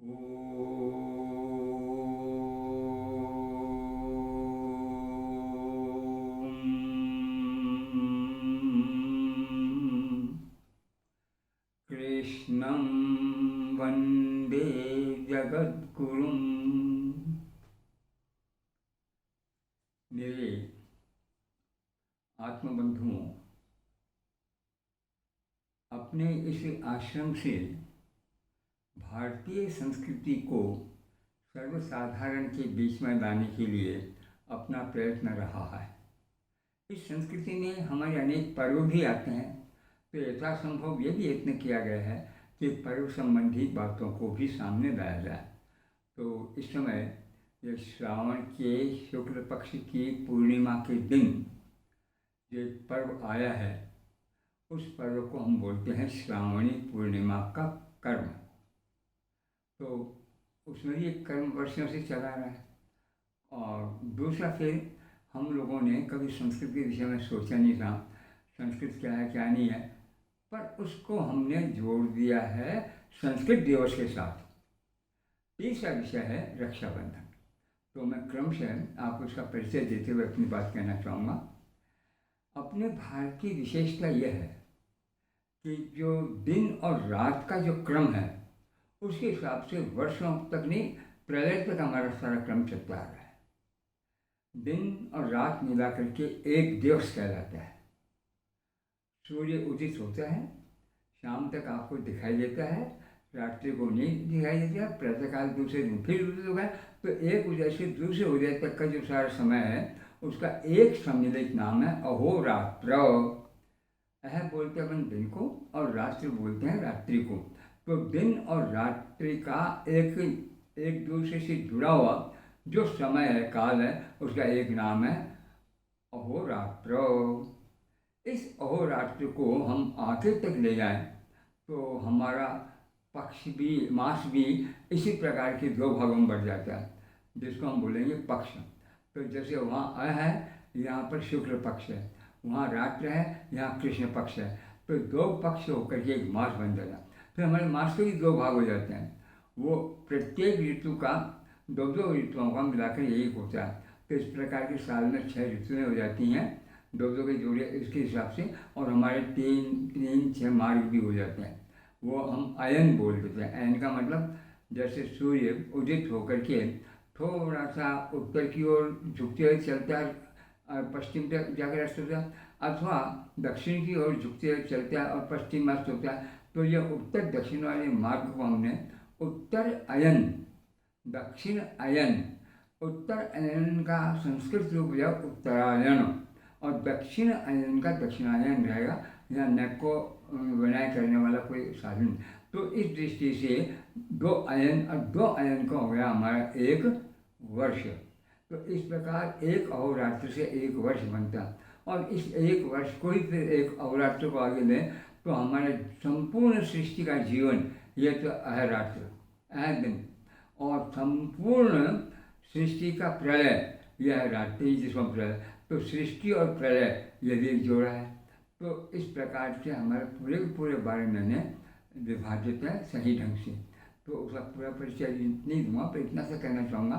ॐ कृष्णं वन्दे जगद्गुरुं। मेरे आत्मबंधुओं, अपने इस आश्रम से भारतीय संस्कृति को सर्वसाधारण के बीच में लाने के लिए अपना प्रयत्न रहा है। इस संस्कृति में हमारे अनेक पर्व भी आते हैं, तो यथासंभव ये भी यत्न किया गया है कि पर्व संबंधी बातों को भी सामने लाया जाए। तो इस समय ये श्रावण के शुक्ल पक्ष की पूर्णिमा के दिन जो पर्व आया है, उस पर्व को हम बोलते हैं श्रावणी पूर्णिमा का कर्म। तो उसमें भी एक कर्म वर्षों से चला रहा है। और दूसरा, फिर हम लोगों ने कभी संस्कृत के विषय में सोचा नहीं था, संस्कृत क्या है क्या नहीं है, पर उसको हमने जोड़ दिया है संस्कृत दिवस के साथ। तीसरा विषय है रक्षाबंधन। तो मैं क्रमशः आपको उसका परिचय देते हुए अपनी बात कहना चाहूँगा। अपने भारत की विशेषता यह है कि जो दिन और रात का जो क्रम है, उसके हिसाब से वर्षों तक नहीं, प्रलय तक हमारा सारा क्रम चलता आ रहा है। दिन और रात मिला करके एक दिवस कहलाता है। सूर्य उदित होता है, शाम तक आपको दिखाई देता है, रात्रि को नहीं दिखाई देता है, प्रातःकाल दूसरे दिन फिर उदित होगा। तो एक उदय से दूसरे उदय तक का जो सारा समय है, उसका एक सम्मिलित नाम है अहोरात्र। यह बोलते हैं अपन दिन को, और रात्रि बोलते हैं रात्रि को। तो दिन और रात्रि का एक दूसरे से जुड़ा हुआ जो समय है, काल है, उसका एक नाम है अहोरात्र। इस अहोरात्र को हम आगे तक ले जाएं तो हमारा पक्ष भी, मास भी इसी प्रकार के दो भागों में बढ़ जाता है, जिसको हम बोलेंगे पक्ष। तो जैसे वहाँ आया है, यहाँ पर शुक्ल पक्ष है, वहाँ रात्र है, यहाँ कृष्ण पक्ष है। तो दो पक्ष होकर के एक मास बन जाता है। फिर हमारे मास के भी दो भाग हो जाते हैं। वो प्रत्येक ऋतु का दो दो ऋतुओं का मिलाकर यही होता है। तो इस प्रकार के साल में 6 ऋतुएँ हो जाती हैं, दो दो के जोड़े इसके हिसाब से, और हमारे तीन 6 मार्ग भी हो जाते हैं। वो हम अयन बोल देते हैं। अयन का मतलब जैसे सूर्य उदित होकर के थोड़ा सा उत्तर की ओर झुकते हुए चलता है और पश्चिम तक जाकर अस्त होता है, अथवा दक्षिण की ओर झुकते हुए चलता है और पश्चिम अस्त होता है। तो यह उत्तर दक्षिण वाले मार्ग को हमने उत्तर अयन, दक्षिण अयन, उत्तर अयन का संस्कृत रूप है उत्तरायण, और दक्षिण अयन का दक्षिणायन रहेगा। यहाँ न को विनय करने वाला कोई साधन। तो इस दृष्टि से दो अयन, और दो अयन का हो गया हमारा एक वर्ष। तो इस प्रकार एक अहोरात्र से एक वर्ष बनता, और इस एक वर्ष को ही फिर एक अहोरात्र को आगे लें तो हमारे संपूर्ण सृष्टि का जीवन ये तो अहरात्र, अह दिन, और संपूर्ण सृष्टि का प्रलय यह रात्रि, जिसमें प्रलय। तो सृष्टि और प्रलय यदि एक जोड़ा है, तो इस प्रकार से हमारे पूरे के पूरे बारे में मैंने विभाजित है सही ढंग से। तो उसका पूरा परिचय नहीं दूंगा, पर इतना सा कहना चाहूँगा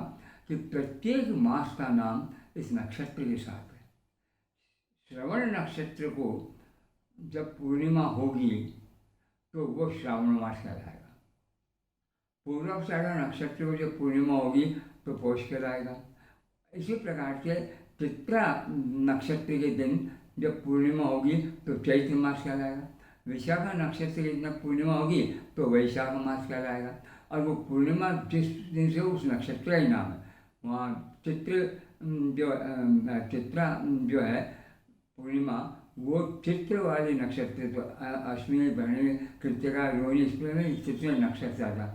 कि प्रत्येक मास का नाम इस नक्षत्र के साथ है। श्रवण नक्षत्र को जब पूर्णिमा होगी तो वो श्रावण मास कहलाएगा। पूर्वाषाढ़ा नक्षत्र को जब पूर्णिमा होगी तो पौष कहलाएगा। इसी प्रकार से चित्रा नक्षत्र के दिन जब पूर्णिमा होगी तो चैत्र मास कहलाएगा। विशाखा नक्षत्र के दिन पूर्णिमा होगी तो वैशाख मास कहलाएगा। और वो पूर्णिमा जिस दिन से उस नक्षत्र का ही नाम है, वहाँ चित्रा जो है पूर्णिमा, वो चित्र वाले नक्षत्र, तो अश्विनी, भरणी, कृतिका, रोहिणी, इसमें चित्र नक्षत्र आता।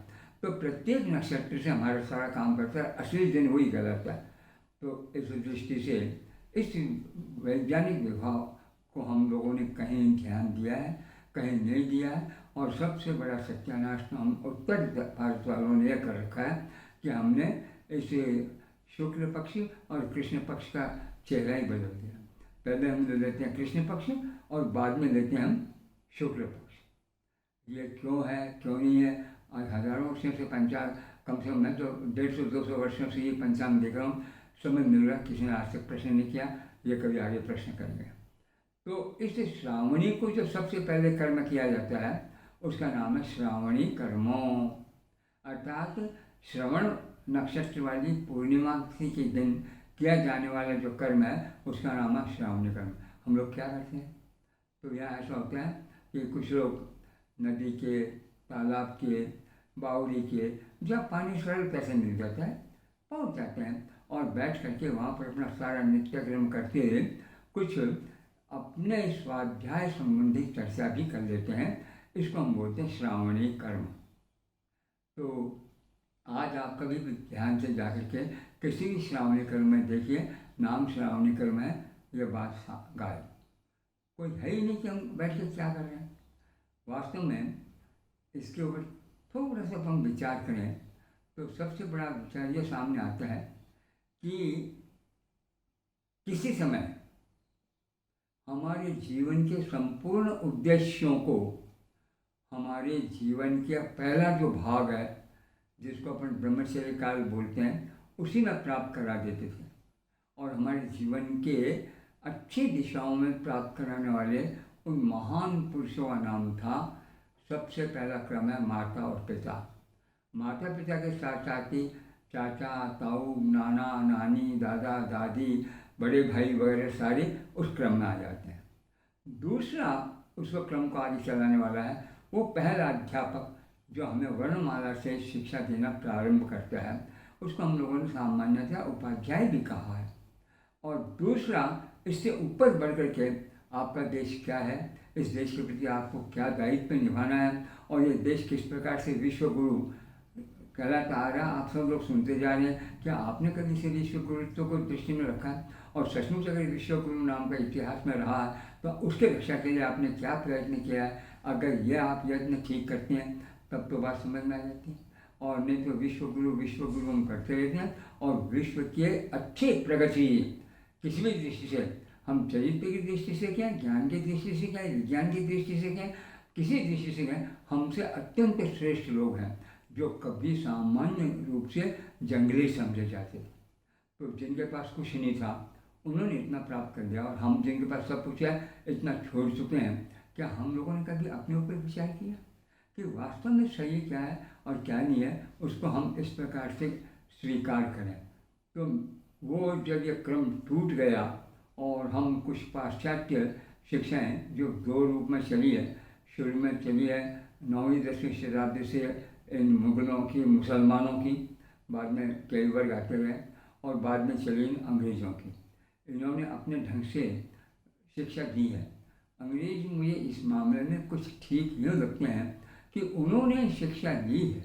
तो प्रत्येक नक्षत्र से हमारा सारा काम करता है, असली दिन वही कहलाता है। तो इस दृष्टि से इस वैज्ञानिक विभाग को हम लोगों ने कहीं ध्यान दिया है, कहीं नहीं दिया है। और सबसे बड़ा सत्यानाश तो हम उत्तर भारत वालों ने यह कर रखा है कि हमने इस शुक्ल पक्ष और कृष्ण पक्ष का चेहरा ही बदल दिया। पहले हम ले लेते हैं कृष्ण पक्ष और बाद में लेते हैं हम शुक्ल पक्ष। ये क्यों है क्यों नहीं है, आज हज़ारों वर्षों से पंचांग, कम से कम मैं तो 150-200 वर्षों से ये पंचांग देख रहा हूँ, समझ मिल रहा, किसी ने आज तक प्रश्न नहीं किया, ये कभी आगे प्रश्न करेंगे। तो इस श्रावणी को जो सबसे पहले कर्म किया जाता है उसका नाम है श्रावणी कर्मो, अर्थात श्रवण नक्षत्र वाली पूर्णिमा के दिन किया जाने वाला जो कर्म है उसका नाम है श्रावणी कर्म। हम लोग क्या करते हैं, तो यहाँ ऐसा होता है कि कुछ लोग नदी के, तालाब के, बावड़ी के, जहाँ पानी सरल पैसे मिल जाता है पहुँच जाते हैं और बैठ करके वहाँ पर अपना सारा नित्यक्रम करते हुए कुछ अपने स्वाध्याय संबंधी चर्चा भी कर लेते हैं। इसको हम बोलते हैं श्रावणी कर्म। तो आज आप कभी भी ध्यान से जाकर के किसी भी श्रावणी कर्म में देखिए, नाम श्रावणी कर्म है, ये बात गायब, कोई है ही नहीं कि हम बैठ के क्या कर रहे हैं। वास्तव में इसके ऊपर थोड़ा सा हम विचार करें तो सबसे बड़ा विचार ये सामने आता है कि किसी समय हमारे जीवन के संपूर्ण उद्देश्यों को हमारे जीवन का पहला जो भाग है जिसको अपन ब्रह्मचर्य काल बोलते हैं उसी में प्राप्त करा देते थे, और हमारे जीवन के अच्छी दिशाओं में प्राप्त कराने वाले उन महान पुरुषों का नाम था, सबसे पहला क्रम है माता और पिता। माता पिता के साथ साथ ही चाचा, ताऊ, नाना, नानी, दादा, दादी, बड़े भाई वगैरह सारे उस क्रम में आ जाते हैं। दूसरा उस क्रम को आगे चलाने वाला है वो पहला अध्यापक जो हमें वर्णमाला से शिक्षा देना प्रारंभ करता है, उसको हम लोगों ने सामान्यतः उपाध्याय भी कहा है। और दूसरा, इससे ऊपर बढ़ कर के आपका देश क्या है, इस देश के प्रति आपको क्या दायित्व निभाना है, और ये देश किस प्रकार से विश्व गुरु कहलाता आ रहा, आप सब लोग सुनते जा रहे हैं। क्या आपने कभी से विश्व गुरुत्व को दृष्टि में रखा है? और सचमुच अगर विश्व गुरु नाम का इतिहास में रहा है तो उसके रक्षा के लिए आपने क्या प्रयत्न किया है? अगर ये आप यत्न ठीक करते हैं तब तो बात समझ में आ जाती है, और नहीं तो विश्व गुरु हम करते रहते हैं। और विश्व के अच्छी प्रगति किसी भी दृष्टि से, हम चरित्र की दृष्टि से क्या, ज्ञान की दृष्टि से क्या, विज्ञान की दृष्टि से क्या, किसी दृष्टि से क्या, हमसे अत्यंत श्रेष्ठ लोग हैं जो कभी सामान्य रूप से जंगली समझे जाते थे। तो जिनके पास कुछ नहीं था उन्होंने इतना प्राप्त कर लिया, और हम जिनके पास सब कुछ है इतना छोड़ चुके हैं। क्या हम लोगों ने कभी अपने ऊपर विचार किया कि वास्तव में सही क्या है और क्या नहीं है, उसको हम इस प्रकार से स्वीकार करें? तो वो जब ये क्रम टूट गया और हम कुछ पाश्चात्य शिक्षाएं जो दो रूप में चली है, शुरू में चली है 9वीं 10वीं शताब्दी से इन मुगलों की, मुसलमानों की, बाद में कई वर्ग आते गए, और बाद में चली इन अंग्रेज़ों की। इन्होंने अपने ढंग से शिक्षा दी है। अंग्रेज मुझे इस मामले में कुछ ठीक यूँ लगते हैं कि उन्होंने शिक्षा ली है,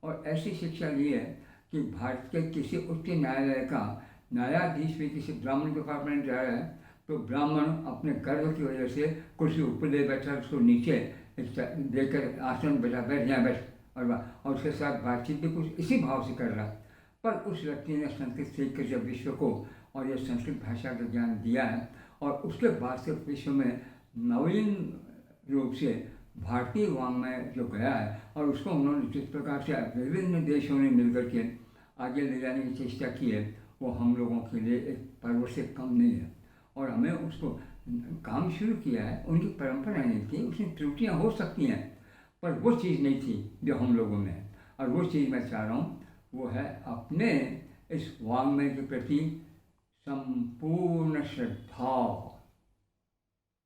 और ऐसी शिक्षा ली है कि भारत के किसी उच्च न्यायालय का न्यायाधीश भी किसी ब्राह्मण के पास में जा रहा है तो ब्राह्मण अपने गर्व की वजह से कुर्सी ऊपर ले बैठा, उसको नीचे देकर आसन बैठा, बैठ यहाँ बैठ, और उसके साथ बातचीत भी कुछ इसी भाव से कर रहा। पर उस व्यक्ति ने संस्कृत सीख कर जब विश्व को और ये संस्कृत भाषा का ज्ञान दिया है, और उसके बाद से विश्व में नवीन रूप से भारतीय वाङ्मय जो गया है, और उसको उन्होंने जिस प्रकार से विभिन्न देशों ने मिलकर के आगे ले जाने की चेष्टा की है, वो हम लोगों के लिए एक पर्व से कम नहीं है। और हमें उसको काम शुरू किया है, उनकी परंपरा नहीं थी, उसमें त्रुटियाँ हो सकती हैं, पर वो चीज़ नहीं थी जो हम लोगों में है। और वो चीज़ मैं चाह रहा हूँ वो है अपने इस वाङ्मय के प्रति संपूर्ण श्रद्धा,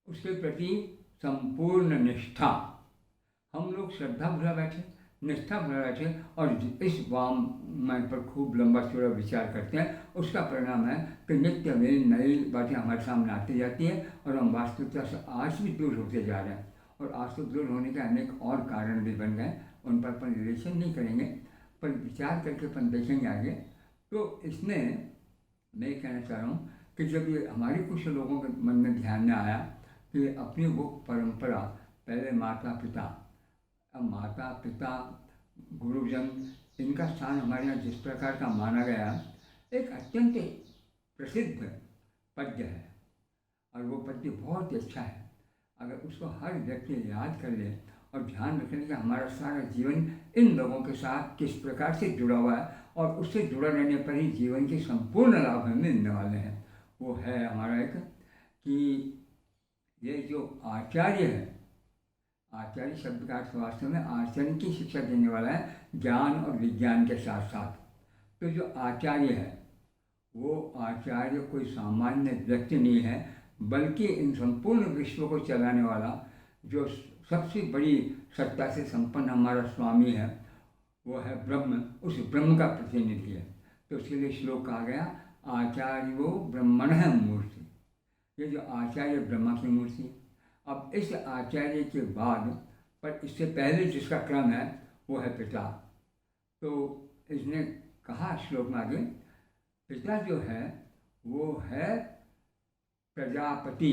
उसके प्रति संपूर्ण निष्ठा। हम लोग श्रद्धा भुला बैठे, निष्ठा भुला बैठे, और इस वाङ्मय पर खूब लंबा चौड़ा विचार करते हैं। उसका परिणाम है कि नित्य नई बातें हमारे सामने आती जाती है, और हम वास्तविकता से आज भी दूर होते जा रहे हैं। और आज तो दूर होने के अनेक और कारण भी बन गए, उन पर अपन रिलेशन नहीं करेंगे, पर विचार करके अपन देखेंगे आगे। तो इसमें मैं कहना चाह रहा हूँ कि जब ये हमारे कुछ लोगों के मन में ध्यान में आया कि अपनी वो परंपरा, पहले माता पिता, अब माता पिता, गुरुजन, इनका स्थान हमारे यहाँ जिस प्रकार का माना गया, एक अत्यंत प्रसिद्ध पद्य है, और वो पद्य बहुत अच्छा है। अगर उसको हर व्यक्ति याद कर ले और ध्यान रखने कि हमारा सारा जीवन इन लोगों के साथ किस प्रकार से जुड़ा हुआ है और उससे जुड़ा रहने पर ही जीवन के संपूर्ण लाभ हमें मिलने वाले हैं। वो है हमारा एक कि ये जो आचार्य है, आचार्य शब्द का अर्थ वास्तव में आचरण की शिक्षा देने वाला है, ज्ञान और विज्ञान के साथ साथ। तो जो आचार्य है वो आचार्य कोई सामान्य व्यक्ति नहीं है, बल्कि इन संपूर्ण विश्व को चलाने वाला जो सबसे बड़ी सत्ता से संपन्न हमारा स्वामी है वो है ब्रह्म, उस ब्रह्म का प्रतिनिधि है। तो उसके लिए श्लोक कहा गया, आचार्यो ब्रह्मणः मूर्ति। ये जो आचार्य ब्रह्मा की मूर्ति। अब इस आचार्य के बाद पर इससे पहले जिसका क्रम है वो है पिता। तो इसने कहा श्लोक में आगे, पिता जो है वो है प्रजापति।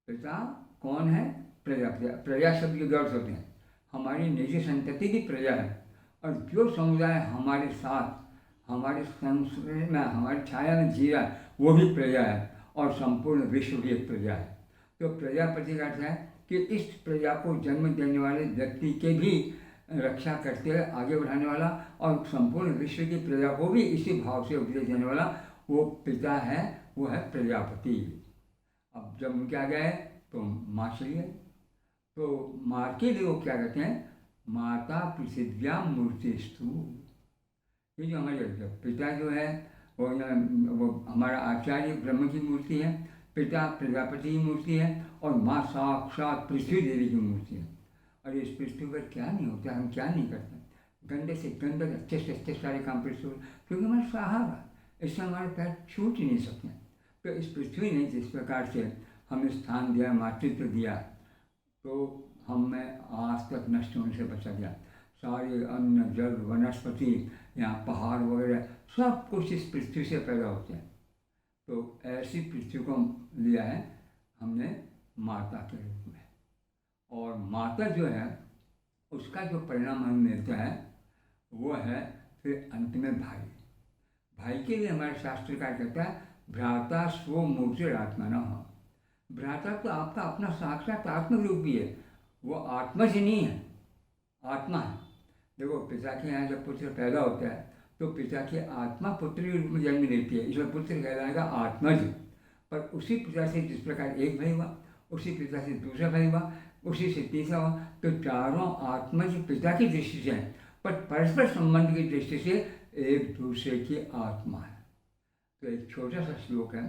पिता कौन है? प्रजापति। प्रजा शब्द के दौर होते हैं, हमारी निजी संतति की प्रजा है। और जो समुदाय हमारे साथ हमारे संस्कृति में हमारी छाया में जी रहा है वो भी प्रजा है, और संपूर्ण विश्व भी एक प्रजा है। तो प्रजापति का अर्थ है कि इस प्रजा को जन्म देने वाले व्यक्ति के भी रक्षा करते हुए आगे बढ़ाने वाला, और संपूर्ण विश्व की प्रजा को भी इसी भाव से उपदेश देने वाला वो पिता है, वो है प्रजापति। अब जब उनके आ गए तो माँ चलिए, तो माँ के लिए वो क्या कहते हैं, माता पृथिव्या मूर्तिस्तु। ये जो हमारे पिता जो है वो हमारा आचार्य ब्रह्म की मूर्ति है, पिता प्रजापति की मूर्ति है, और माँ साक्षात पृथ्वी देवी की मूर्ति है। और इस पृथ्वी पर क्या नहीं होता, हम क्या नहीं करते, गंदे से गंदे अच्छे से अच्छे सारे काम पृथ्वी, क्योंकि हमारा सहारा, इससे हमारे पैर छूट ही नहीं सकते। तो इस पृथ्वी ने जिस प्रकार से हमें स्थान दिया, मातृत्व दिया, तो हमें आज तक नष्ट होने से बचा दिया। सारे अन्न जल वनस्पति, यहाँ पहाड़ वगैरह सब कुछ इस पृथ्वी से पैदा होते हैं। तो ऐसी पृथ्वी को लिया है हमने माता के रूप में, और माता जो है उसका जो परिणाम हमें मिलता है वो है फिर अंत में भाई। भाई के लिए हमारे शास्त्रकार कहता है, भ्राता स्व मूर्तिरात्मा न हो। भ्राता तो आपका अपना साक्षात आत्म रूप भी है, वो आत्मा से नहीं है, आत्मा है। देखो पिता के यहाँ जब पुत्र पैदा होता है तो पिता की आत्मा पुत्र के रूप में जन्म लेती है, इसलिए पुत्र कहलाएगा आत्मज। पर उसी पिता से जिस प्रकार एक भाई हुआ, उसी पिता से दूसरा भाई हुआ, उसी से तीसरा हुआ, तो चारों आत्मज पिता की दृष्टि से हैं, पर परस्पर संबंध की दृष्टि से एक दूसरे की आत्मा है। तो एक छोटा सा श्लोक है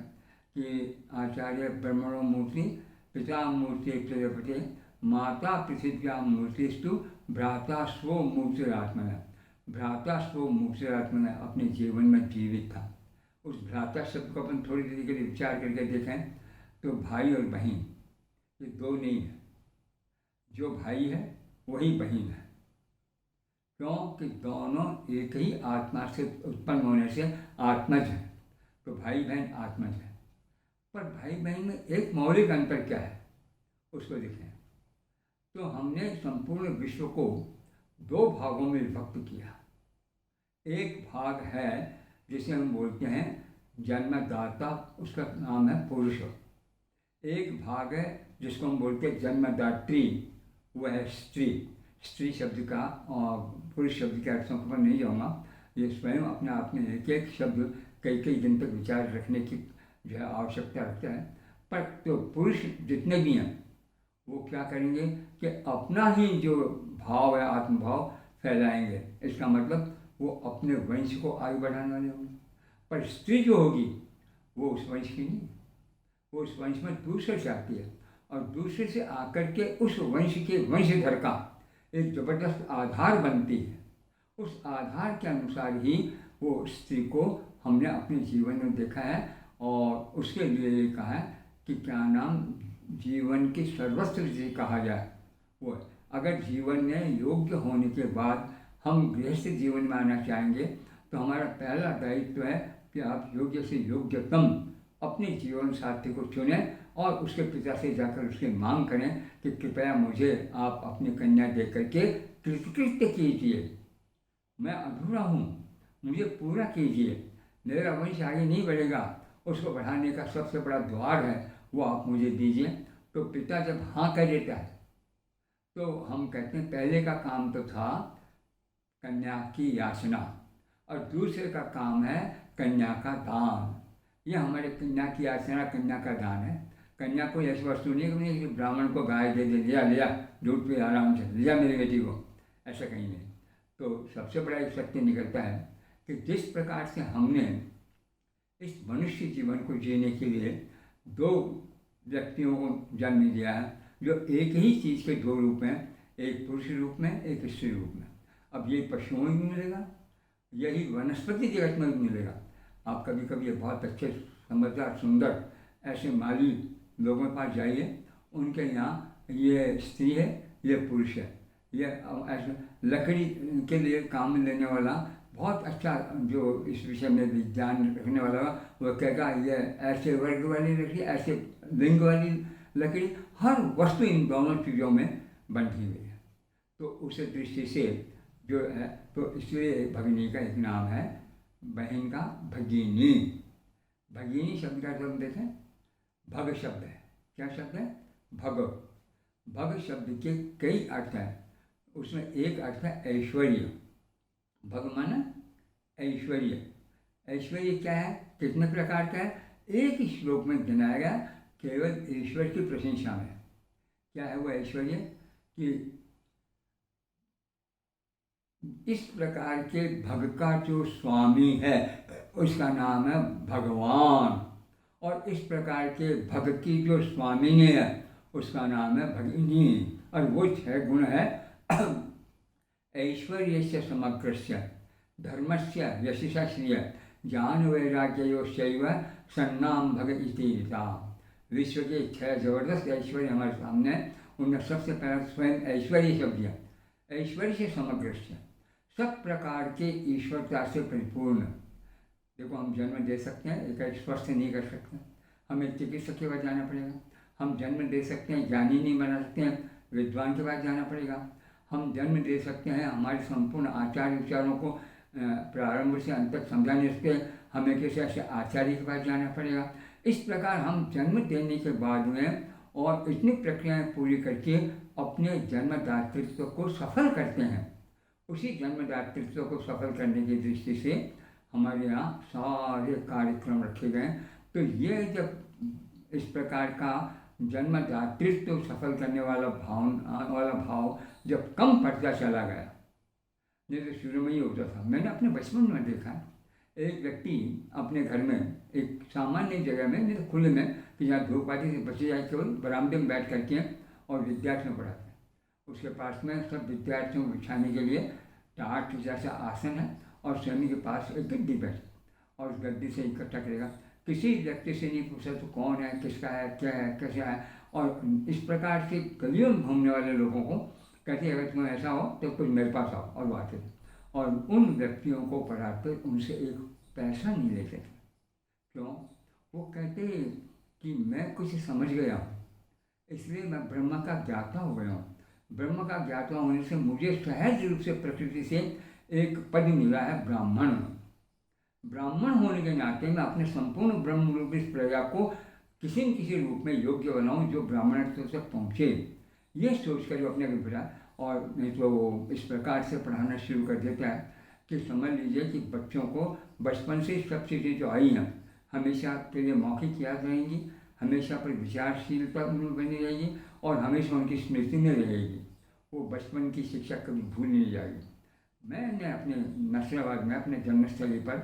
कि आचार्य ब्रह्मणो मूर्ति पिता मूर्ति प्रजापति माता पृथिव्या मूर्तिस्तु भ्राता स्व मूर्तिरात्मन। भ्राता स्व मूर्तिरात्मन अपने जीवन में जीवित था। उस भ्राता शब्द को अपन थोड़ी देर के लिए विचार करके देखें तो भाई और बहन ये दो नहीं है, जो भाई है वही बहन है, क्योंकि दोनों एक ही आत्मा से उत्पन्न होने से आत्मज हैं। तो भाई बहन आत्मज है, पर भाई बहन में एक मौलिक अंतर क्या है उसको देखें। तो हमने संपूर्ण विश्व को दो भागों में विभक्त किया। एक भाग है जिसे हम बोलते हैं जन्मदाता, उसका नाम है पुरुष। एक भाग है जिसको हम बोलते हैं जन्मदात्री, वह है स्त्री। स्त्री शब्द का और पुरुष शब्द के अर्थों पर नहीं जाऊँगा, ये स्वयं अपने आप में एक एक शब्द कई कई दिन तक विचार रखने की जो है आवश्यकता रखता है। पर तो पुरुष जितने भी हैं वो क्या करेंगे कि अपना ही जो भाव है आत्मभाव फैलाएंगे, इसका मतलब वो अपने वंश को आगे बढ़ाने वाले होंगे। पर स्त्री जो होगी वो उस वंश की नहीं, वो उस वंश में दूसरे से आती है, और दूसरे से आकर के उस वंश के वंशधर का एक जबरदस्त आधार बनती है। उस आधार के अनुसार ही वो स्त्री को हमने अपने जीवन में देखा है, और उसके लिए कहा है कि क्या नाम जीवन की सर्वस्व जिसे कहा जाए वो है। अगर जीवन में योग्य होने के बाद हम गृहस्थ जीवन में आना चाहेंगे तो हमारा पहला दायित्व है कि आप योग्य से योग्यतम अपने जीवन साथी को चुनें और उसके पिता से जाकर उसकी मांग करें कि कृपया मुझे आप अपनी कन्या दे करके कृतकृत्य कीजिए, मैं अधूरा हूँ, मुझे पूरा कीजिए, मेरा वंश आगे नहीं बढ़ेगा, उसको बढ़ाने का सबसे बड़ा द्वार है वो आप मुझे दीजिए। तो पिता जब हाँ कह देता है तो हम कहते हैं पहले का काम तो था कन्या की याचना, और दूसरे का काम है कन्या का दान। ये हमारे कन्या की याचना, कन्या का दान है। कन्या को ऐसी वस्तु नहीं कि ब्राह्मण को गाय दे दे, लिया लिया दूध पे आराम से लिया मेरी बेटी को, ऐसा कहीं नहीं। तो सबसे बड़ा एक सत्य निकलता है कि जिस प्रकार से हमने इस मनुष्य जीवन को जीने के लिए दो व्यक्तियों को जन्म दिया है, जो एक ही चीज़ के दो रूप हैं, एक पुरुष रूप में, एक स्त्री रूप में। अब ये पशुओं में भी मिलेगा, यही वनस्पति जगत में भी मिलेगा। आप कभी कभी बहुत अच्छे समझदार सुंदर ऐसे माली लोगों के पास जाइए, उनके यहाँ ये स्त्री है, ये पुरुष है, ये ऐसे लकड़ी के लिए काम में लेने वाला बहुत अच्छा जो इस विषय में विज्ञान रखने वाला वो कहेगा ये ऐसे वर्ग वाली लकड़ी, ऐसे लिंग वाली लकड़ी, हर वस्तु इन दोनों चीज़ों में बंधी हुई है। तो उस दृष्टि से जो है, तो इसलिए भगिनी का एक नाम है, बहन का भगिनी। भगिनी शब्द का जब देखें, भग शब्द है। क्या शब्द है? भग। भग शब्द के कई अर्थ हैं, उसमें एक अर्थ है ऐश्वर्य। भग माना ऐश्वर्य। ऐश्वर्य क्या है, कितने प्रकार का है, एक ही श्लोक में गिनाया गया, केवल ईश्वर की प्रशंसा में। क्या है वो ऐश्वर्य? कि इस प्रकार के भग का जो स्वामी है उसका नाम है भगवान, और इस प्रकार के भग की जो स्वामिनी है उसका नाम है भगिनी। और वो 6 गुण है, ऐश्वर्यस्य समग्रस्य, धर्मस्य यशसा श्रिय, ज्ञान वैराग्योश्चैव सन्नाम भग इति रीता। विश्व के 6 जबरदस्त ऐश्वर्य हमारे सामने, उनमें सबसे पहला स्वयं ऐश्वर्य शब्द दिया। ऐश्वर्य से समग्रस्य, सब प्रकार के ईश्वरता से परिपूर्ण। देखो, हम जन्म दे सकते हैं, एक स्वस्थ नहीं कर सकते, हमें चिकित्सक के पास जाना पड़ेगा। हम जन्म दे सकते हैं, ज्ञानी नहीं बना सकते हैं, विद्वान के पास जाना पड़ेगा। हम जन्म दे सकते हैं, हमारे संपूर्ण आचार विचारों को प्रारंभ से अंत तक समझाने के हमें किसी ऐसे आचार्य के पास जाना पड़ेगा। इस प्रकार हम जन्म देने के बाद में और इतनी प्रक्रियाएं पूरी करके अपने जन्मदातृत्व को सफल करते हैं। उसी जन्मदातृत्व को सफल करने की दृष्टि से हमारे यहाँ सारे कार्यक्रम रखे गए। तो ये जब इस प्रकार का जन्मदातृत्व सफल करने वाला भाव जब कम पड़ता चला गया, नहीं तो शुरू में ही होता था। मैंने अपने बचपन में देखा, एक व्यक्ति अपने घर में एक सामान्य जगह में, नहीं तो खुले में, कि जहाँ धूप आती से बचे जाए, केवल बरामदे में बैठ करके और विद्यार्थियों पढ़ाते हैं। उसके पास में सब विद्यार्थियों को बिछाने के लिए टाट जैसा आसन है, और स्वयं के पास एक गद्दी बैठ, और उस गद्दी से इकट्ठा करेगा। किसी व्यक्ति से नहीं पूछा तो कौन है, किसका है, क्या है, कैसा है। और इस प्रकार से गलियों में घूमने वाले लोगों को कहते अगर तुम्हें ऐसा हो तो कुछ मेरे पास आओ, और वो आते थे। और उन व्यक्तियों को पढ़ाते, उनसे एक पैसा नहीं लेते थे। क्यों? वो कहते कि मैं कुछ समझ गया हूँ, इसलिए मैं ब्रह्म का ज्ञाता हो गया हूँ। ब्रह्म का ज्ञाता होने से मुझे सहज रूप से प्रकृति से एक पद मिला है, ब्राह्मण। ब्राह्मण होने के नाते मैं अपने संपूर्ण ब्रह्म रूप इस प्रजा को किसी न किसी रूप में योग्य बनाऊँ जो ब्राह्मणत्व तक पहुँचे। ये सोच कर जो अपने को बिठा, और नहीं तो वो इस प्रकार से पढ़ाना शुरू कर देता है कि समझ लीजिए कि बच्चों को बचपन से सब चीज़ें जो आई हैं हमेशा के लिए मौखिक याद रहेंगी, हमेशा पर विचारशीलता उनमें बनी रहेगी, और हमेशा उनकी स्मृति में रहेगी। वो बचपन की शिक्षा कभी भूल नहीं जाएगी। मैंने अपने नसराबाद में अपने जन्मस्थली पर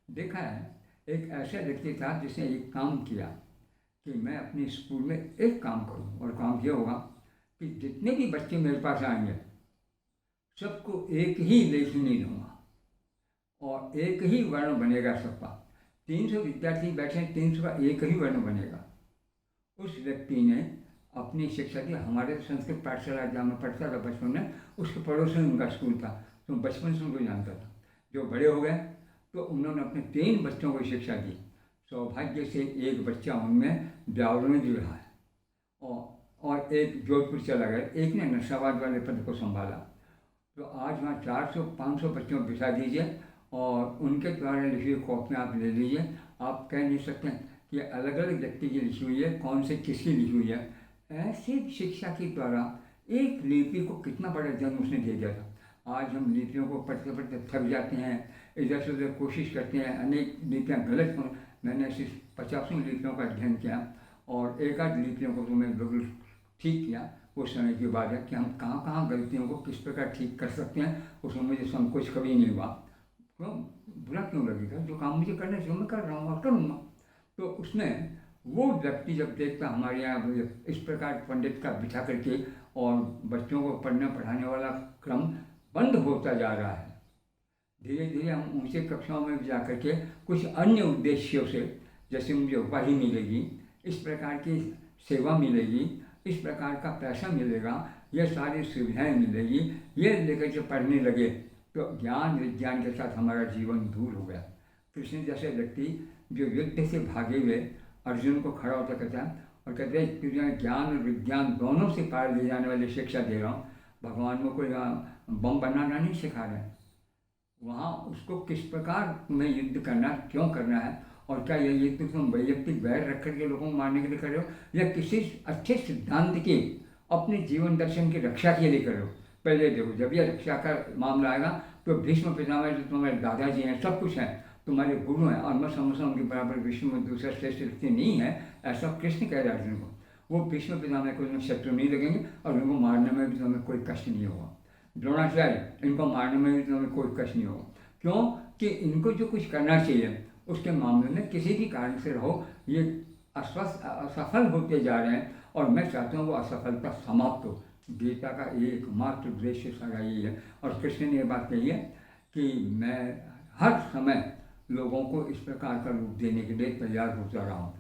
देखा है, एक ऐसा व्यक्ति था जिसने एक काम किया कि मैं अपने स्कूल में एक काम करूं, और काम यह होगा कि जितने भी बच्चे मेरे पास आएंगे सबको एक ही लेखनी दूंगा, और एक ही वर्ण बनेगा सबका। 300 विद्यार्थी बैठे, 300 का एक ही वर्ण बनेगा। उस व्यक्ति ने अपनी शिक्षा दी। हमारे संस्कृत पाठशाला जहाँ मैं पढ़ता था बचपन में, उसके पड़ोस में उनका स्कूल था, तो बचपन से उनको जानता था। जो बड़े हो गए तो उन्होंने अपने 3 बच्चों को शिक्षा दी। सौभाग्य से एक बच्चा उनमें व्यावरण में भी रहा है, और एक जोधपुर चला गया, एक ने नशाबाद वाले पद को संभाला। तो आज वहाँ 400-500 बच्चों को बिठा दीजिए, और उनके द्वारा लिखी हुई कॉपियाँ आप ले लीजिए। आप कह नहीं सकते कि अलग अलग व्यक्ति की लिखी हुई है, कौन से किसकी लिखी हुई है। ऐसी शिक्षा के द्वारा एक लिपि को कितना बड़ा जन्म उसने दे दिया था। आज हम लिपियों को पढ़ते पढ़ते थक जाते हैं, इधर से उधर कोशिश करते हैं, अनेक लिपियाँ गलत हों। मैंने ऐसी 50 लिपियों का अध्ययन किया और एक आध लिपियों को तो मैं बिल्कुल ठीक किया। उस समय की बात है कि हम कहाँ कहाँ गलतियों को किस प्रकार ठीक कर सकते हैं, उसमें मुझे संकोच कभी नहीं हुआ। क्यों बुरा क्यों लगेगा, जो काम मुझे करना चाहिए मैं कर रहा हूँ और करूँगा। तो उसमें वो व्यक्ति जब देखता हमारे यहाँ इस प्रकार पंडित का बिठा करके और बच्चों को पढ़ने पढ़ाने वाला क्रम बंद होता जा रहा है, धीरे धीरे हम ऊंचे कक्षाओं में जा करके कुछ अन्य उद्देश्यों से, जैसे मुझे उपाधि मिलेगी, इस प्रकार की सेवा मिलेगी, इस प्रकार का पैसा मिलेगा, ये सारी सुविधाएं मिलेगी, ये लेकर के पढ़ने लगे तो ज्ञान विज्ञान के साथ हमारा जीवन दूर हो गया। कृष्ण जैसे व्यक्ति जो युद्ध से भागे हुए अर्जुन को खड़ा होकर कहता है और कहते हैं तुझे ज्ञान और विज्ञान दोनों से पार ले जाने वाली शिक्षा दे रहा हूँ। भगवान को कोई बम बनाना नहीं सिखा रहे हैं, वहाँ उसको किस प्रकार तुम्हें युद्ध करना, क्यों करना है, और क्या ये युद्ध तुम वैयक्तिक वैर रख करके लोगों को मारने के लिए कर रहे हो या किसी अच्छे सिद्धांत के अपने जीवन दर्शन की रक्षा के लिए कर रहे हो। पहले देखो, जब यह रक्षा का मामला आएगा तो भीष्म पितामह जो तुम्हारे दादाजी हैं, सब कुछ हैं, तुम्हारे गुरु हैं, और मैं समझता हूँ उनके बराबर विश्व में दूसरा श्रेष्ठ व्यक्ति नहीं है, ऐसा कृष्ण कह रहे अर्जुन को। वो भीष्म पितामह को उनमें शत्रु नहीं लगेंगे और उनको मारने में भी तुम्हें कोई कष्ट नहीं होगा। द्रोणाचार्य, इनको मारने में भी तुम्हें कोई कष्ट नहीं होगा। क्यों कि इनको जो कुछ करना चाहिए उसके मामले में किसी भी कारण से रहो ये असफल होते जा रहे हैं, और मैं चाहता हूँ वो असफलता समाप्त हो। गीता का एकमात्र उद्देश्य सारा यही है। और कृष्ण ने ये बात कही है कि मैं हर समय लोगों को इस प्रकार का रूप देने के लिए तैयार होता रहा हूँ।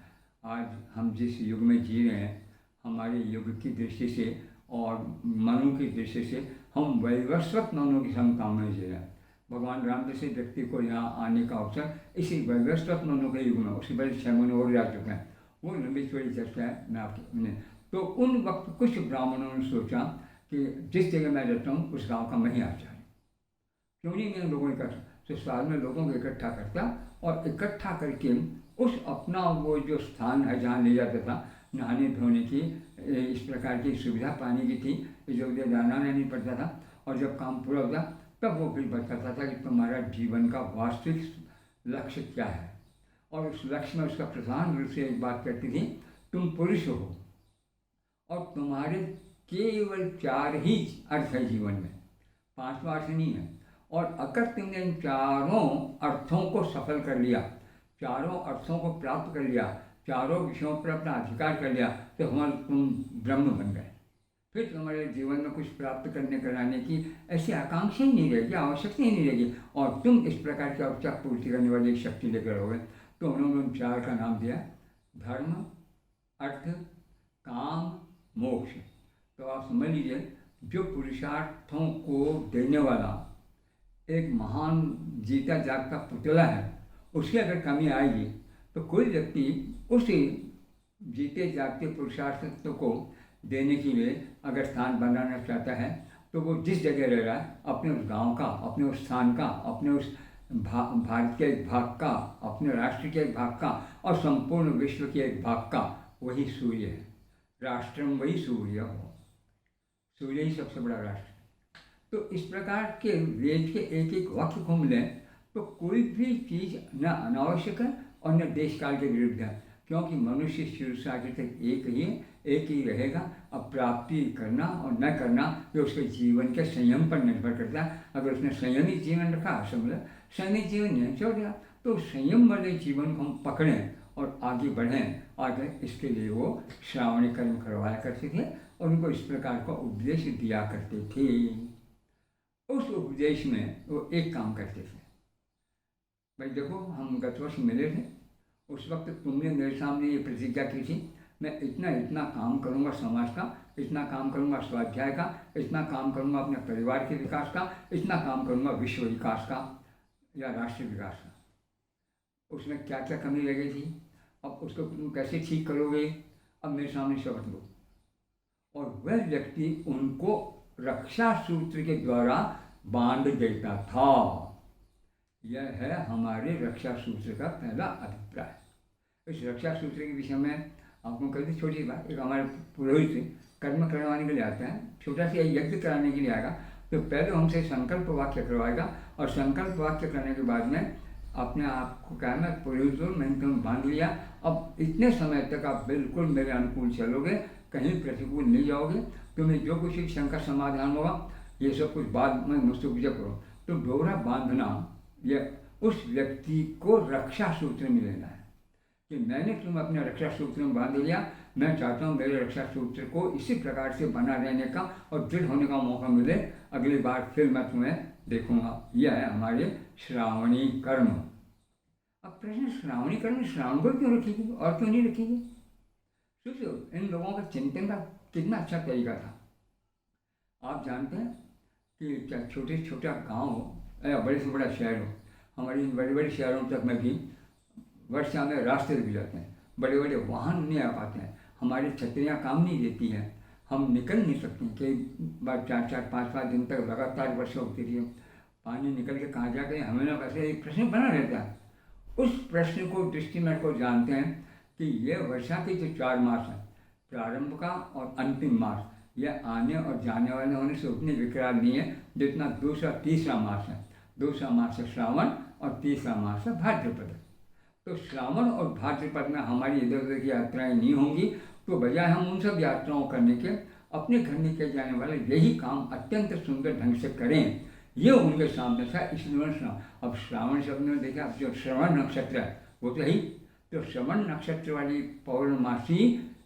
आज हम जिस युग में जी रहे हैं, हमारे युग की दृष्टि से और मनु की दृष्टि से हम वैवस्वत मनु की क्षमता में जी रहे हैं। भगवान राम जैसे व्यक्ति को यहाँ आने का अवसर इसी वैवस्वत मनु के युग में, उसके पहले 6 मनु और जा चुके हैं, वो लंबी चौड़ी चर्चा है मैं आपने। तो उन वक्त कुछ ब्राह्मणों ने सोचा कि जिस जगह मैं रहता हूँ उस गाँव का मैं ही आचार्य, क्यों नहीं मैं लोगों इकट्ठा, तो साल में लोगों को इकट्ठा करता और इकट्ठा करके उस अपना वो जो स्थान है जहाँ ले जाता था नहाने धोने की, इस प्रकार की सुविधा पाने की थी, इधर उधर जाना नहीं पड़ता था। और जब काम पूरा होता तब वो फिर बताता था कि तुम्हारा जीवन का वास्तविक लक्ष्य क्या है, और उस लक्ष्य में उसका प्रधान रूप से एक बात कहती थी, तुम पुरुष हो और तुम्हारे केवल 4 ही अर्थ है जीवन में, 5वां अर्थ नहीं है। और अगर तुमने इन चारों अर्थों को सफल कर लिया, चारों अर्थों को प्राप्त कर लिया, चारों विषयों पर अपना अधिकार कर लिया, तो तुम ब्रह्म बन गए। फिर तुम्हारे जीवन में कुछ प्राप्त करने कराने की ऐसी आकांक्षा ही नहीं रहेगी, आवश्यकता ही नहीं रहेगी, और तुम इस प्रकार की औपचार पूर्ति करने वाली एक शक्ति लेकर रहोगे। तो उन्होंने उन 4 का नाम दिया धर्म, अर्थ, काम, मोक्ष। तो आप समझ लीजिए, जो पुरुषार्थों को देने वाला एक महान जीता जागता पुतला है, उसकी अगर कमी आएगी तो कोई व्यक्ति उस जीते जागते पुरुषार्थ को देने के लिए अगर स्थान बनाना चाहता है, तो वो जिस जगह रह रहा है, अपने उस गांव का, अपने उस स्थान का, अपने उस भारत के एक भाग का, अपने राष्ट्र के एक भाग का, और संपूर्ण विश्व के एक भाग का, वही सूर्य है। राष्ट्रम वही सूर्य हो, सूर्य ही सबसे बड़ा राष्ट्र। तो इस प्रकार के वेद के एक एक वाक्य को मिलें तो कोई भी चीज़ न अनावश्यक है और न देश काल के विरुद्ध है, क्योंकि मनुष्य शुरू से आगे तक एक ही रहेगा। अब प्राप्ति करना और न करना ये उसके जीवन के संयम पर निर्भर करता है। अगर उसने संयमी जीवन रखा, समझ संयमी जीवन नहीं छोड़ दिया, तो संयम वाले जीवन को हम पकड़ें और आगे बढ़ें। आगे इसके लिए वो श्रावणी कर्म करवाया करते थे और उनको इस प्रकार का उपदेश दिया करते थे। उस उपदेश में वो एक काम करते थे, भाई देखो हम गत वर्ष मिले थे, उस वक्त तुमने मेरे सामने ये प्रतिज्ञा की थी, मैं इतना इतना काम करूँगा समाज का, इतना काम करूँगा स्वाध्याय का, इतना काम करूँगा अपने परिवार के विकास का, इतना काम करूँगा विश्व विकास का या राष्ट्र विकास का। उसमें क्या क्या कमी रह गई थी, अब उसको तुम कैसे ठीक करोगे, अब मेरे सामने शपथ लो। और वह व्यक्ति उनको रक्षा सूत्र के द्वारा बांध देता था। यह है हमारे रक्षा सूत्र का पहला अभिप्राय। इस रक्षा सूत्र के विषय में आपको कहते छोटी बात, एक हमारे पुरोहित थे, कर्म करवाने के लिए आता है, छोटा सा यज्ञ कराने के लिए आएगा, तो पहले हमसे संकल्प वाक्य करवाएगा और संकल्प वाक्य करने के बाद में अपने आप को क्या है, मैं पुरुष हूँ, मैंने तुम्हें बांध लिया, अब इतने समय तक आप बिल्कुल मेरे अनुकूल चलोगे, कहीं प्रतिकूल नहीं जाओगे, तुम्हें जो कुछ शंका समाधान होगा ये सब कुछ बाद में मुझसे पूछा करो। तो डोरा बांधना यह उस व्यक्ति को रक्षा सूत्र में लेना है कि मैंने तुम्हें अपने रक्षा सूत्र में बांध लिया, मैं चाहता हूँ मेरे रक्षा सूत्र को इसी प्रकार से बना रहने का और दृढ़ होने का मौका मिले, अगली बार फिर मैं तुम्हें देखूंगा। यह है हमारे श्रावणी कर्म। अब प्रश्न, श्रावणी कर्म श्रावण को क्यों रखेगी और क्यों नहीं रखेगी? सोचो, इन लोगों का चिंतन का कितना अच्छा तरीका था। आप जानते हैं कि क्या छोटे छोटा गाँव हो या बड़े से बड़ा शहर हो, हमारे इन बड़े बड़े शहरों तक में भी वर्षा में रास्ते रुक जाते हैं, बड़े बड़े वाहन नहीं आ पाते हैं, हमारी छतरियाँ काम नहीं देती हैं, हम निकल नहीं सकते। कई बार 4-4, 5-5 दिन तक लगातार वर्षा होती रही, पानी निकल के कहाँ जाके हमें ना वैसे एक प्रश्न बना रहता है। उस प्रश्न को दृष्टि में को जानते हैं कि यह वर्षा के जो 4 मास हैं, प्रारंभ का और अंतिम मास, यह आने और जाने वाले होने से उतने विकराल नहीं है जितना दूसरा तीसरा मास है। दूसरा मास है श्रावण और तीसरा मास है भाद्रपद। तो श्रावण और भाद्रपद में हमारी इधर उधर की यात्राएँ नहीं होंगी, तो बजाय हम उन सब यात्राओं करने के अपने घर में किए जाने वाले यही काम अत्यंत सुंदर ढंग से करें, ये उनके सामने था। इसलिए श्रावण, अब श्रावण शब्द में देखा, अब जो श्रवण नक्षत्र है वो तो ही, तो श्रवण नक्षत्र वाली पौर्णमासी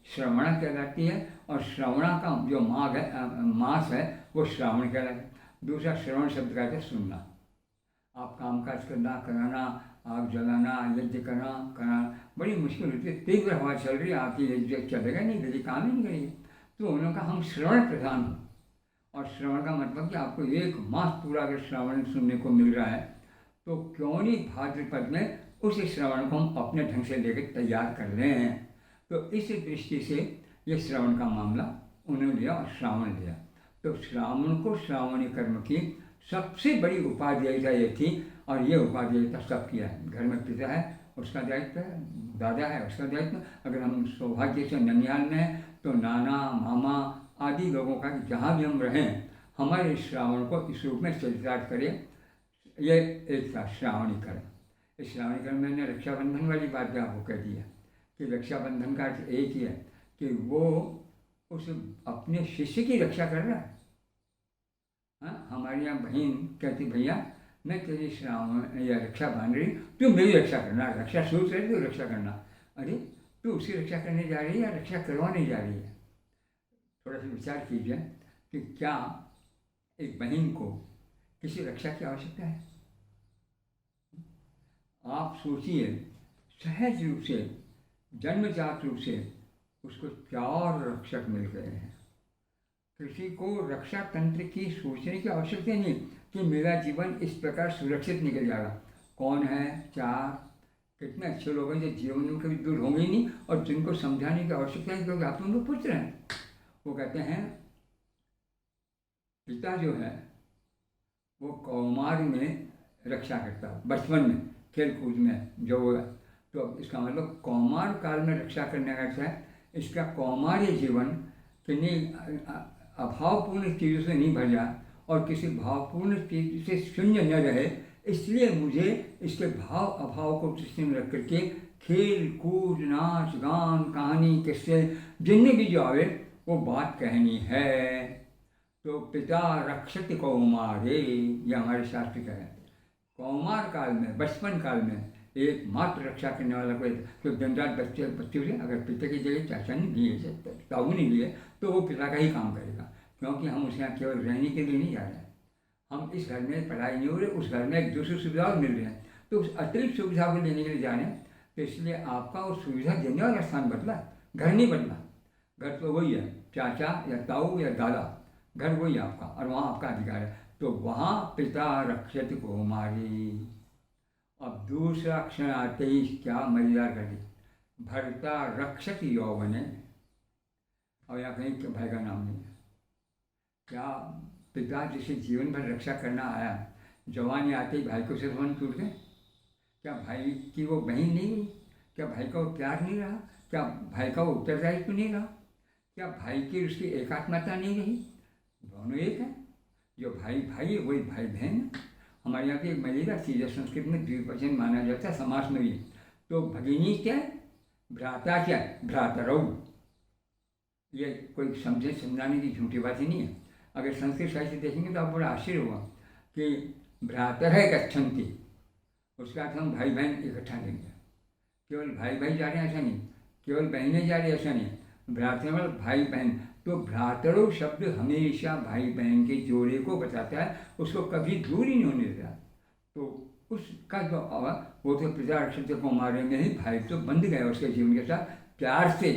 श्रवणा कहलाती है और श्रवणा का जो माघ है, मास है, वो श्रावण कहलाता है। दूसरा श्रवण शब्द कहते हैं सुनना, आप कामकाज करना, कराना, आग जलाना, यज्ञ करना बड़ी मुश्किल होती है, तीव्र हवा चल रही है, आपकी यज्ञ चलेगा नहीं, यदि काम ही नहीं करेंगे। तो उन्होंने कहा हम श्रवण प्रधान हों, और श्रवण का मतलब कि आपको 1 मास पूरा अगर श्रवण सुनने को मिल रहा है, तो क्यों नहीं भाद्रपद में उस श्रवण को हम अपने ढंग से लेकर तैयार कर रहे हैं। तो इस दृष्टि से ये श्रवण का मामला उन्होंने लिया और श्रावण लिया। तो श्रावण को श्रावणी कर्म की सबसे बड़ी उपाध्यायिता ये थी, और ये उपाध्यायिता सब किया है। घर में पिता है उसका दायित्व है, दादा है उसका दायित्व, अगर हम सौभाग्य से ननिहाल में हैं तो नाना मामा आदि लोगों का, जहाँ भी हम रहें, हमारे श्रावण को इस रूप में चरितार्थ करें। ये एक था श्रावणी कर्म। इस श्रावणी कर्म मैंने रक्षाबंधन वाली बात भी आपको कह दी है कि रक्षाबंधन का अर्थ एक ही है कि वो उस अपने शिष्य की रक्षा कर रहा है। हाँ, हमारे यहाँ बहन कहती भैया मैं तेरी श्रावण या रक्षा बांध रही, तू मेरी रक्षा करना, रक्षा सूत्र है तो रक्षा करना। अरे तू उसकी रक्षा करने जा रही है या रक्षा करवाने जा रही है? थोड़ा सा विचार कीजिए कि क्या एक बहन को किसी रक्षा की आवश्यकता है? आप सोचिए, सहज रूप से, जन्मजात रूप से उसको 4 रक्षक मिल गए हैं। किसी को रक्षा तंत्र की सोचने की आवश्यकता नहीं कि मेरा जीवन इस प्रकार सुरक्षित निकल जाएगा। कौन है 4? कितने अच्छे लोग हैं जो जीवन में कभी दूर होंगे ही नहीं और जिनको समझाने की आवश्यकता है, क्योंकि आप उनको पुत्र हैं। वो कहते हैं पिता जो है वो कौमार में रक्षा करता है, बचपन में खेल कूद में जो वो है, तो इसका मतलब कौमार काल में रक्षा करने का अर्थ है इसका कौमार्य जीवन किन्हीं अभावपूर्ण चीज़ों से नहीं भर जाए और किसी भावपूर्ण चीज से शून्य न रहे। इसलिए मुझे इसके भाव अभाव को दृष्टि में रख करके खेल कूद, नाच गान, कहानी, किस्से जिनमें भी जो आवे वो बात कहनी है। तो पिता रक्षति कौमारे, ये हमारे शास्त्र का है। कौमार काल में, बचपन काल में एकमात्र रक्षा करने वाला कोई, तो जनजात बच्चों से अगर पिता की जगह चाचा ने लिए, ताऊ ने लिए, तो वो पिता का ही काम करेगा, क्योंकि हम उसे यहाँ केवल रहने के लिए नहीं जा रहे हैं। हम इस घर में पढ़ाई नहीं हो रही, उस घर में एक दूसरी सुविधा मिल रही है, तो उस अतिरिक्त सुविधा को लेने के लिए जा रहे हैं। तो इसलिए आपका उस सुविधा देने वाला स्थान बदला, घर नहीं बदला। घर तो वही है, चाचा या ताऊ या दादा, घर वही आपका और वहाँ आपका अधिकार है। तो वहाँ पिता रक्षति कौमारी। अब दूसरा क्षण आते ही क्या मजेदार कर दी, भर्ता रक्षति यौवने। और यहाँ कहीं के भाई का नाम नहीं है। क्या पिता जिसे जीवन भर रक्षा करना आया, जवानी आते ही भाई को से मन टूट गए? क्या भाई की वो बहन नहीं रही? क्या भाई का वो प्यार नहीं रहा? क्या भाई का वो उत्तरदायित्व नहीं रहा? क्या भाई की उसकी एकात्मता नहीं रही? दोनों एक है। जो भाई भाई है वही भाई बहन है। हमारे यहाँ की एक मजेदार चीज़ है, संस्कृत में द्विवचन माना जाता है, समास में भी। तो भगिनी क्या है, भ्राता क्या है, भ्रातरौ। ये कोई समझे समझाने की झूठी बात ही नहीं है। अगर संस्कृत साहित्य देखेंगे तो आप बड़ा आश्चर्य होगा कि भ्रातर है गच्छन्ति, उसका अर्थ हम भाई बहन इकट्ठा लेंगे। केवल भाई भाई जा रहे हैं ऐसा नहीं, केवल बहनें जा रही है ऐसा नहीं, भ्रातर मतलब भाई बहन। तो भ्रातरो शब्द हमेशा भाई बहन के जोड़े को बताता है, उसको कभी दूर ही नहीं होने देता। तो उसका जो वो तो पिता अक्षत्र को मारेंगे ही, भाई तो बंध गया उसके जीवन के साथ प्यार से,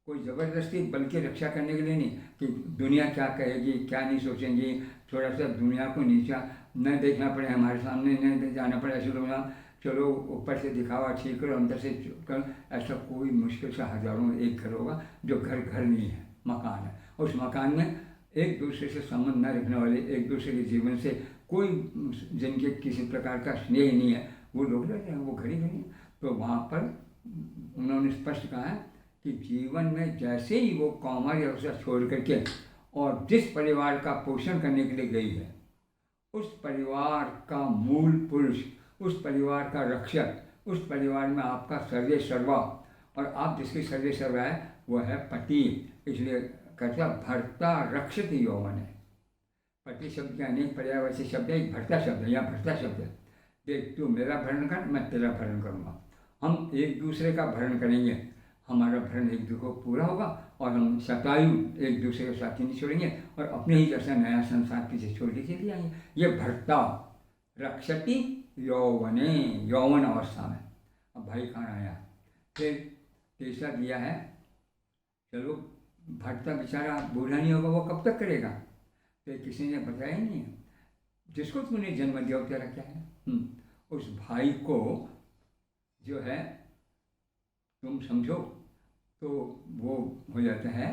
कोई ज़बरदस्ती बल की रक्षा करने के लिए नहीं कि दुनिया क्या कहेगी क्या नहीं सोचेंगी, थोड़ा सा दुनिया को नीचा न देखना पड़े, हमारे सामने न जाना पड़े, ऐसे लोग ना चलो ऊपर से दिखावा ठीक करो अंदर से कर, ऐसा कोई मुश्किल से हज़ारों में एक घर होगा जो घर घर नहीं है, मकान है। उस मकान में एक दूसरे से संबंध न रखने वाले, एक दूसरे के जीवन से कोई जिनके किसी प्रकार का स्नेह नहीं है, वो लोग रहते हैं, वो घर ही घर हैं। तो वहाँ पर उन्होंने स्पष्ट कहा है कि जीवन में जैसे ही वो कौमार्य अवस्था छोड़ करके और जिस परिवार का पोषण करने के लिए गई है, उस परिवार का मूल पुरुष, उस परिवार का रक्षक, उस परिवार में आपका सर्वे सर्वा, और आप जिसकी सर्वे सर्वा है वो है पति। इसलिए कहता भर्ता रक्षित यौवन है। पति शब्द के अनेक पर्यायवाची शब्द है, एक भर्ता शब्द है, यहाँ भर्ता शब्द है। देख तू मेरा भरण कर, मैं तेरा भरण करूँगा, हम एक दूसरे का भरण करेंगे, हमारा भरण एक दूसरे को पूरा होगा और हम शतायु एक दूसरे के साथ ही नहीं छोड़ेंगे और अपने ही जैसा नया संसार पीछे छोड़ के चले आएंगे। ये भर्ता रक्षति यौवने, यौवन अवस्था में। अब भाई कहाँ आया, फिर तीसरा दिया है, चलो भर्ता बेचारा बूढ़ा नहीं होगा, वो कब तक करेगा, तो किसी ने बताया ही नहीं है। जिसको तुमने जन्म दिया तेरा क्या है, उस भाई को जो है तुम समझो तो वो हो जाता है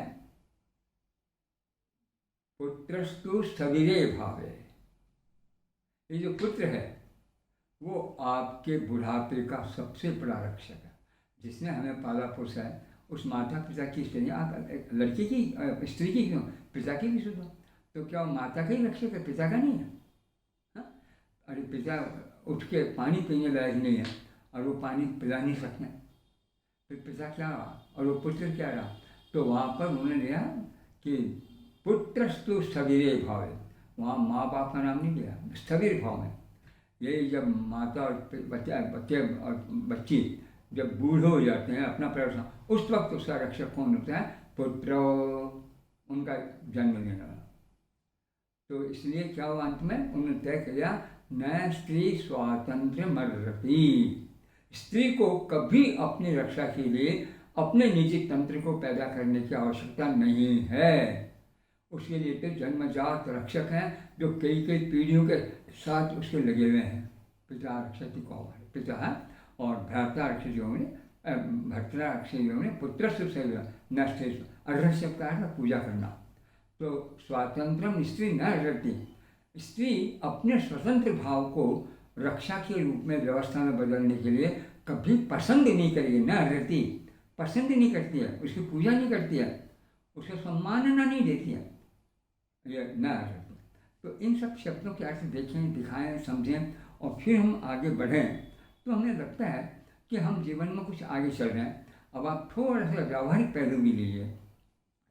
पुत्रस्तु स्थविरे भावे। ये जो पुत्र है वो आपके बुढ़ापे का सबसे बड़ा रक्षक है। जिसने हमें पाला पोसा है उस माता पिता की स्त्री, आप लड़की की स्त्री की क्यों, पिता की भी सुनो, तो क्या वो माता का ही रक्षक है, पिता का नहीं है? हाँ, अरे पिता उठ के पानी पीने लायक नहीं है और वो पानी पिला नहीं सकते, फिर पिता क्या रहा और वो पुत्र क्या रहा? तो वहाँ पर उन्होंने लिया कि पुत्रस्तु स्थविरे भाव है, वहाँ माँ बाप का नाम नहीं लिया, स्थविर भाव में। यही जब माता और बच्चे और बच्ची जब बूढ़े हो जाते हैं अपना प्रश्न, उस वक्त उसका रक्षक कौन होता है? पुत्र, उनका जन्म लेना। तो इसलिए क्या हुआ, अंत में उन्होंने तय किया न स्त्री स्वातंत्र मर्रति, स्त्री को कभी अपनी रक्षा के लिए अपने निजी तंत्र को पैदा करने की आवश्यकता नहीं है। उसके लिए तो जन्मजात रक्षक हैं जो कई कई पीढ़ियों के साथ उसके लगे हुए हैं। पिता रक्षति को पिता है और भ्राता रक्षक जो भर्ता रक्षक जो पुत्र से नष्ट अर्घ्य का पूजा करना। तो स्वातंत्रम स्त्री न रहती, स्त्री अपने स्वतंत्र भाव को रक्षा के रूप में व्यवस्था में बदलने के लिए कभी पसंद नहीं करेगी, न रहती, पसंद नहीं करती है, उसकी पूजा नहीं करती है, उसको सम्मानना नहीं देती है, ये न रहती। तो इन सब शब्दों के अर्थ देखें, दिखाएं, समझें और फिर हम आगे बढ़ें तो हमें लगता है कि हम जीवन में कुछ आगे चल रहे हैं। अब आप थोड़ा सा व्यावहारिक पहलू भी लीजिए।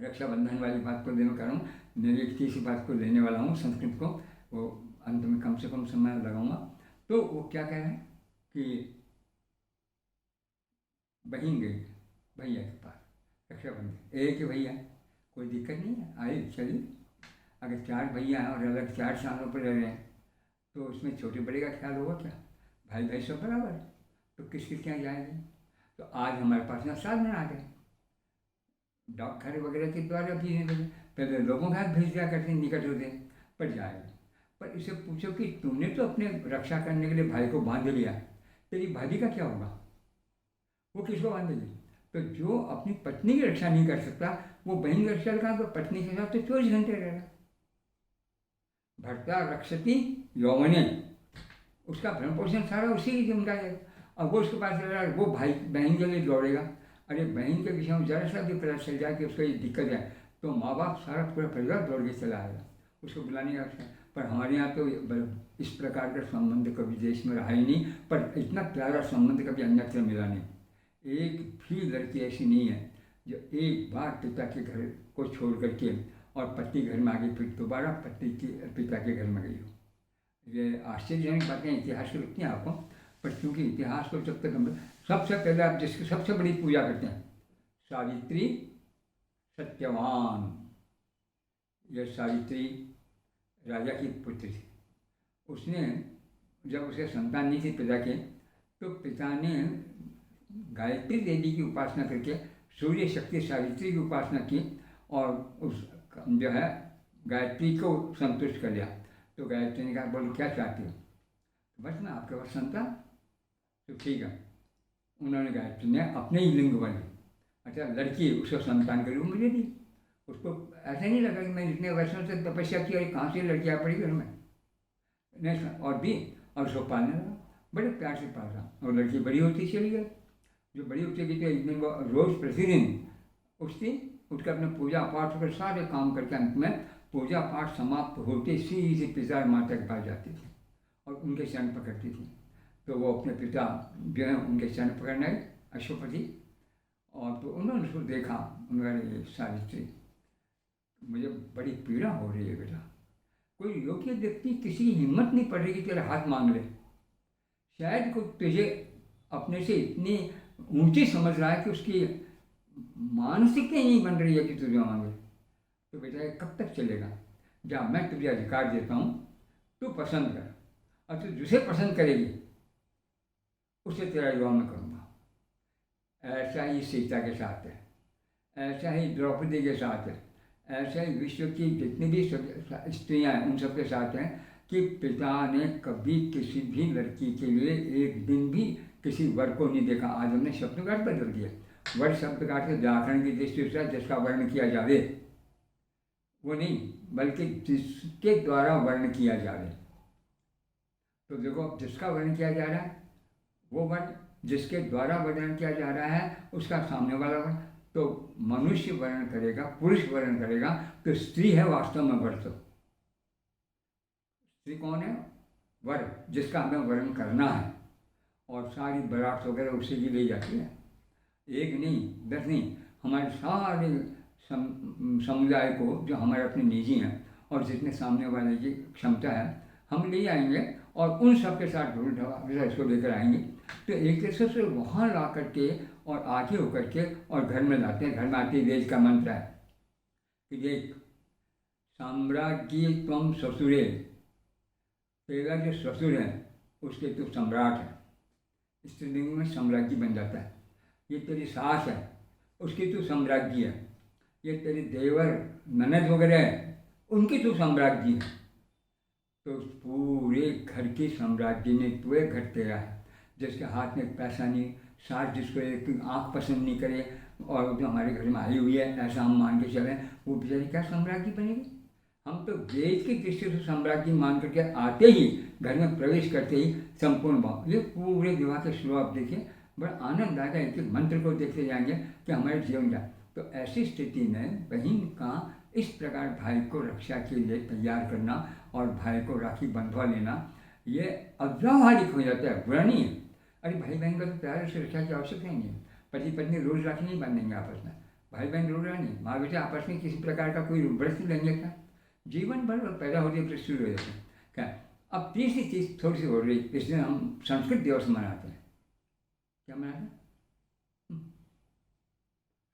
रक्षाबंधन वाली बात को लेने कर रहा हूँ, मेरी एक तीसरी बात को लेने वाला हूँ, संस्कृत को, वो अंत में कम से कम समय लगाऊंगा। तो वो क्या कह रहे हैं कि बहन गई भैया के पास, रक्षाबंधन एक ही भैया, कोई दिक्कत नहीं है, आए चलिए। अगर 4 भैया हैं और अलग 4 स्थानों पर रह रहे हैं तो उसमें छोटे बड़े का ख्याल होगा क्या? भाई भाई सब बराबर है, तो किस किस यहाँ जाएंगे? तो आज हमारे पास ना साधन आ गए, डाकघर वगैरह के द्वारा भी पहले लोगों के हाथ भेज दिया करते निकट होते पर जाएगा। पर इसे पूछो कि तुमने तो अपने रक्षा करने के लिए भाई को बांध लिया, तेरी भाभी का क्या होगा? वो किसको बांधेगी? तो जो अपनी पत्नी की रक्षा नहीं कर सकता वो बहन की रक्षा करेगा, तो पत्नी के साथ तो 24 घंटे रहेगा। भर्ता रक्षति यौवने, उसका भरण पोषण सारा उसी की जिम्मेदारी है। अब वो उसके पास रह रहा है, वो भाई बहन के लिए दौड़ेगा, अरे बहन के विषय में ज़रा सा भी पता चल जाए कि उसको ये दिक्कत है, तो माँ बाप सारा पूरा परिवार दौड़ के चला आएगा उसको बुलाने का। पर हमारे यहाँ तो इस प्रकार का संबंध कभी देश में रहा ही नहीं, पर इतना प्यारा संबंध कभी अन्यत्र मिला नहीं। एक भी लड़की ऐसी नहीं है जो एक बार पिता के घर को छोड़ करके और पति घर में आ गई, फिर दोबारा पिता के घर में गई हो। ये आश्चर्यजनक बातें इतिहास से लगती हैं आपको, पर क्योंकि इतिहास को जब तक हम सबसे पहले आप जिसकी सबसे बड़ी पूजा करते हैं, सावित्री सत्यवान। यह सावित्री राजा की पुत्री थी। उसने जब उसे संतान नहीं थी पिता के, तो पिता ने गायत्री देवी की उपासना करके सूर्य शक्ति सावित्री की उपासना की और उस जो है गायत्री को संतुष्ट कर लिया। तो गायत्री ने कहा, बोलो क्या चाहती हो? बस मैं आपके पास संतान, तो ठीक है। उन्होंने गायत्री ने अपने ही लिंग बनी, अच्छा लड़की, उसको संतान के रूप में दे दी। उसको ऐसा नहीं लगा कि मैं इतने वर्षों से तपस्या की और कहाँ से लड़की आ पड़ी घर में, नहीं, और दी और उसको पालने लगा, बड़े प्यार से पाला और लड़की बड़ी होती चली गई। जो बड़ी होती गई तो एक दिन वो रोज़ प्रतिदिन उठकर अपने पूजा पाठ कर सारे काम करके अंत में पूजा पाठ समाप्त होते सीधे पिता माता के पास जाती थी और उनके चरण पकड़ती थी। तो वो अपने पिता जो है उनके चरण पकड़ने आए अश्वपति, और तो उन्होंने उसको देखा, उन्होंने सावित्री मुझे बड़ी पीड़ा हो रही है बेटा, कोई योग्य व्यक्ति किसी की हिम्मत नहीं पड़ रही कि तेरा हाथ मांग ले, शायद कोई तुझे अपने से इतनी ऊंची समझ रहा है कि उसकी मानसिकता ही नहीं बन रही है कि तुझे मांगे। तो बेटा ये कब तक चलेगा? जा, मैं तुझे अधिकार देता हूँ, तू पसंद कर, और तू जिसे पसंद करेगी उसे तेरा विवाह में करूँगा। ऐसा ही सीता के साथ है, ऐसा ही द्रौपदी के साथ है, ऐसा ही विश्व की जितनी भी स्त्रियाँ हैं उन सब के साथ हैं कि पिता ने कभी किसी भी लड़की के लिए एक दिन भी किसी वर को नहीं देखा। आज हमने शब्द का अर्थ बदल दिया, वर शब्द का अर्थ व्याकरण की दृष्टि से जिसका वर्ण किया जावे, वो नहीं, बल्कि जिसके द्वारा वर्ण किया जावे। तो देखो, जिसका वर्ण किया जा रहा है वो वर्ण, जिसके द्वारा वर्ण किया जा रहा है उसका सामने वाला वर्ण। तो मनुष्य वर्ण करेगा, पुरुष वर्ण करेगा, तो स्त्री है वास्तव में वर। तो स्त्री कौन है? वर, जिसका हमें वर्ण करना है, और सारी बारात वगैरह उसी की ली जाती है। एक नहीं, 10 नहीं, हमारे सारे समुदाय को जो हमारे अपने निजी हैं और जितने सामने वाले की क्षमता है हम ले आएंगे और उन सब के साथ ढोल ढवा इसको लेकर आएंगे। तो एक तरह से वहाँ ला करके और आगे होकर के और घर में लाते हैं। घर में आते वेद का मंत्र है कि देख, साम्राज्य तुम ससुरे, तेरा जो ससुर है उसके तो सम्राट है, स्त्रीलिंग में साम्राज्य बन जाता है। ये तेरी सास है, उसकी तो साम्राज्य है। ये तेरे देवर ननद वगैरह है, उनकी तो साम्राज्य है। तो पूरे घर की साम्राज्य में पूरे घर तेरा है। जिसके हाथ में पैसा नहीं, सास जिसको एक आँख पसंद नहीं करे और जो हमारे घर में आई हुई है ऐसा हम मान के चलें, वो बेचारी क्या साम्राज्य बनेगी? हम तो वेद की दृष्टि से साम्राज्य मान करके आते ही, घर में प्रवेश करते ही संपूर्ण भाव। ये पूरे विवाह के शुरुआत देखिए, बड़ा आनंद आएगा। एक एक मंत्र को देखते जाएंगे कि हमारे जीवन का। तो ऐसी स्थिति में बहन का इस प्रकार भाई को रक्षा के लिए तैयार करना और भाई को राखी बंधवा लेना, ये अव्यावहारिक हो जाता है, बुरा नहीं है। अरे भाई बहन का तो प्यार से रक्षा की आवश्यकता नहीं है। पति पत्नी रोज राखी नहीं बांधेंगे आपस में, भाई बहन रोज नहीं, माँ बेटे आपस में किसी प्रकार का कोई व्रत नहीं लेंगे क्या? जीवन भर पैदा होती है, फिर शुरू हो जाते हैं क्या। अब तीसरी चीज़ थोड़ी सी हो रही, इस दिन हम संस्कृत दिवस मनाते हैं। क्या मनाते हैं?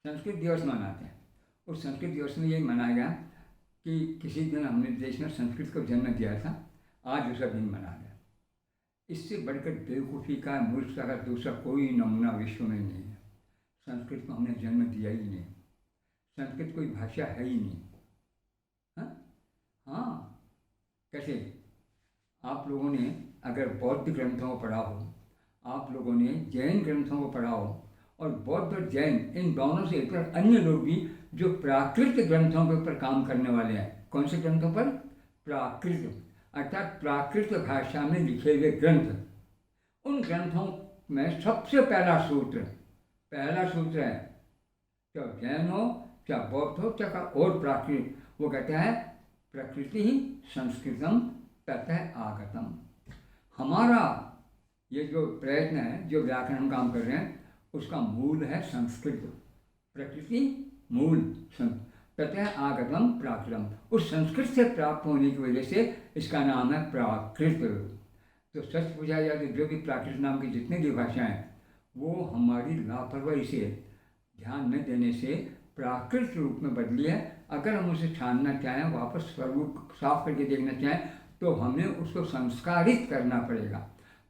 संस्कृत दिवस मनाते हैं। उस संस्कृत दिवस में ये मनाया गया कि किसी दिन हमने देश में संस्कृत को जन्म दिया था, आज उसका दिन मना गया। इससे बढ़कर बेवकूफ़ी का, मूर्खता का दूसरा कोई नमूना विश्व में नहीं है। संस्कृत को हमने जन्म दिया ही नहीं, संस्कृत कोई भाषा है ही नहीं। हाँ, कैसे? आप लोगों ने अगर बौद्ध ग्रंथों को पढ़ा हो, आप लोगों ने जैन ग्रंथों को पढ़ा हो, और बौद्ध और जैन इन दोनों से लेकर अन्य लोग भी जो प्राकृत ग्रंथों के ऊपर काम करने वाले हैं। कौन से ग्रंथों पर? प्राकृत, अर्थात प्राकृत भाषा में लिखे हुए ग्रंथ। उन ग्रंथों में सबसे पहला सूत्र, पहला सूत्र है, चाहे जैन हो, चाहे बौद्ध हो, चाहे और प्राकृत, वो कहता है प्रकृति ही संस्कृतम ततः आगतम। हमारा ये जो प्रयत्न है, जो व्याकरण हम काम कर रहे हैं, उसका मूल है संस्कृत। प्रकृति मूल ततः आगतम प्राकृतम, उस संस्कृत से प्राप्त होने की वजह से इसका नाम है प्राकृत। तो सच पूछा जाए तो जो भी प्राकृत नाम की जितनी भी भाषाएं हैं, वो हमारी लापरवाही से, ध्यान न देने से प्राकृत रूप में बदली है। अगर हम उसे छानना चाहें, वापस स्वरूप साफ करके देखना चाहें, तो हमें उसको संस्कारित करना पड़ेगा।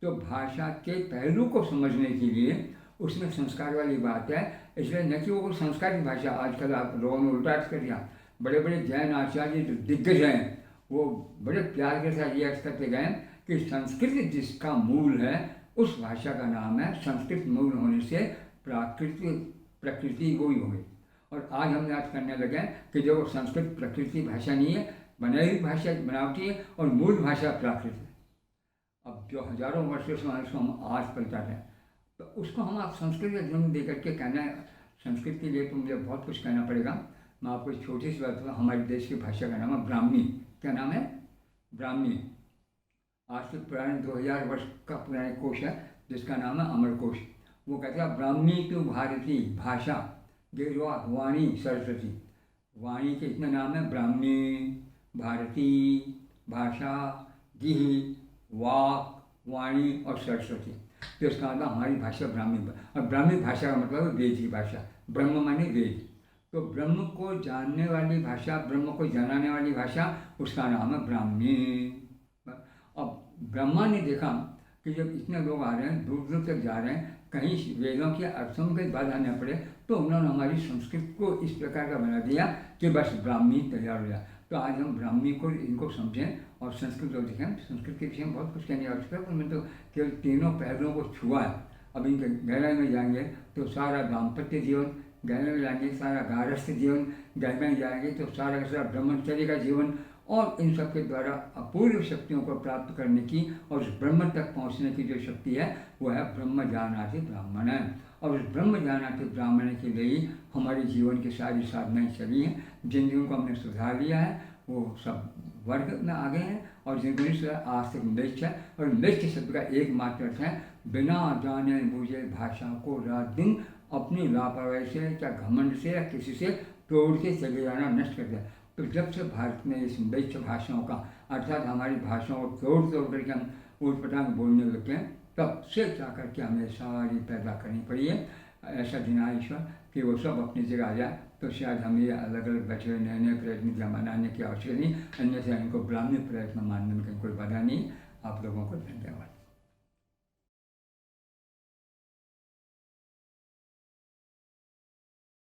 तो भाषा के पहलू को समझने के लिए उसमें संस्कार वाली बात है। इसलिए न कि वो संस्कारित भाषा, आजकल आप लोगों ने उल्टा कर दिया। बड़े बड़े जैन आचार्य जो दिग्गज हैं, वो बड़े प्यार के साथ ये अर्थ करते गए कि संस्कृत जिसका मूल है, उस भाषा का नाम है संस्कृत। मूल होने से प्रकृति वो ही हो गई। और आज हम याद करने लगे कि जो वो संस्कृत प्रकृति भाषा नहीं है, बनाई हुई भाषा बनावटी है, और मूल भाषा प्राकृत है। अब जो हजारों वर्षों से उसको हम आज पलटाते हैं, तो उसको हम आप संस्कृत का जन्म दे करके कहना है। संस्कृत के लिए तो मुझे बहुत कुछ कहना पड़ेगा। मैं आपको एक छोटी सी बात बताऊँ, हमारे देश की भाषा का नाम है ब्राह्मी। क्या नाम है? ब्राह्मी। आज से पुराने 2000 वर्ष का पुराने कोश है, जिसका नाम है अमरकोश। वो कहते हैं ब्राह्मी तो भारती भाषा गिरवा वाणी सरस्वती। वाणी के इतने नाम है, ब्राह्मी, भारती, भाषा, गिहि, वाक, वाणी और सरस्वती। तो इसका मतलब हमारी भाषा ब्राह्मी। और ब्राह्मी भाषा का मतलब वेद की भाषा। ब्रह्म माने वेद। तो ब्रह्म को जानने वाली भाषा, ब्रह्म को जनाने वाली भाषा, उसका नाम है ब्राह्मी। अब ब्रह्मा ने देखा कि जब इतने लोग आ रहे हैं, दूर दूर तक जा रहे हैं, कहीं वेदों के अर्थों में बाधा न पड़े, तो उन्होंने हमारी संस्कृत को इस प्रकार का बना दिया कि बस ब्राह्मी तैयार हो जाए। तो आज हम ब्राह्मी को, इनको समझें और संस्कृत को देखें। संस्कृत के विषय में बहुत कुछ कहने आवश्यक है, पर मैं तो केवल तीनों पहलुओं को छुआ है। अब इनके गहराई में जाएंगे तो सारा दाम्पत्य जीवन, गहराई में जाएंगे सारा गारस्थ जीवन, गहराई में जाएंगे तो सारा का सारा ब्रह्मचर्य का जीवन, और इन सब के द्वारा अपूर्व शक्तियों को प्राप्त करने की और उस ब्रह्म तक पहुँचने की जो शक्ति है, वो है ब्रह्म जानाति ब्राह्मण। और उस ब्रह्म जानाति ब्राह्मण के लिए ही हमारे जीवन की सारी साधनाएँ चली हैं। जिन जिनको हमने सुधार लिया है, वो सब वर्ग में आ गए हैं, और जिनको नहीं सुधार, आज तक मृक्ष है। और मृक्ष शब्द का एकमात्र अर्थ है बिना जाने बूझे भाषा को रात दिन अपनी लापरवाही से, या घमंड से, या किसी से तोड़ के चले जाना, नष्ट कर दिया। तो जब से भारत में इस मृक्ष भाषाओं का, अर्थात हमारी भाषाओं को तोड़ तोड़ करके हम ऊटपटांग बोलने लगे हैं, तब से जा करके हमें सारी पैदा करनी पड़ी है। ऐसा दिन ईश्वर कि वो सब अपनी जगह आ जाए, तो शायद हमें अलग अलग बचे हुए नए नए प्रयत्न मनाने की आवश्यकता नहीं। अन्यथा इनको ब्राह्मी प्रयत्न मानने में कोई बाधा नहीं। आप लोगों को धन्यवाद।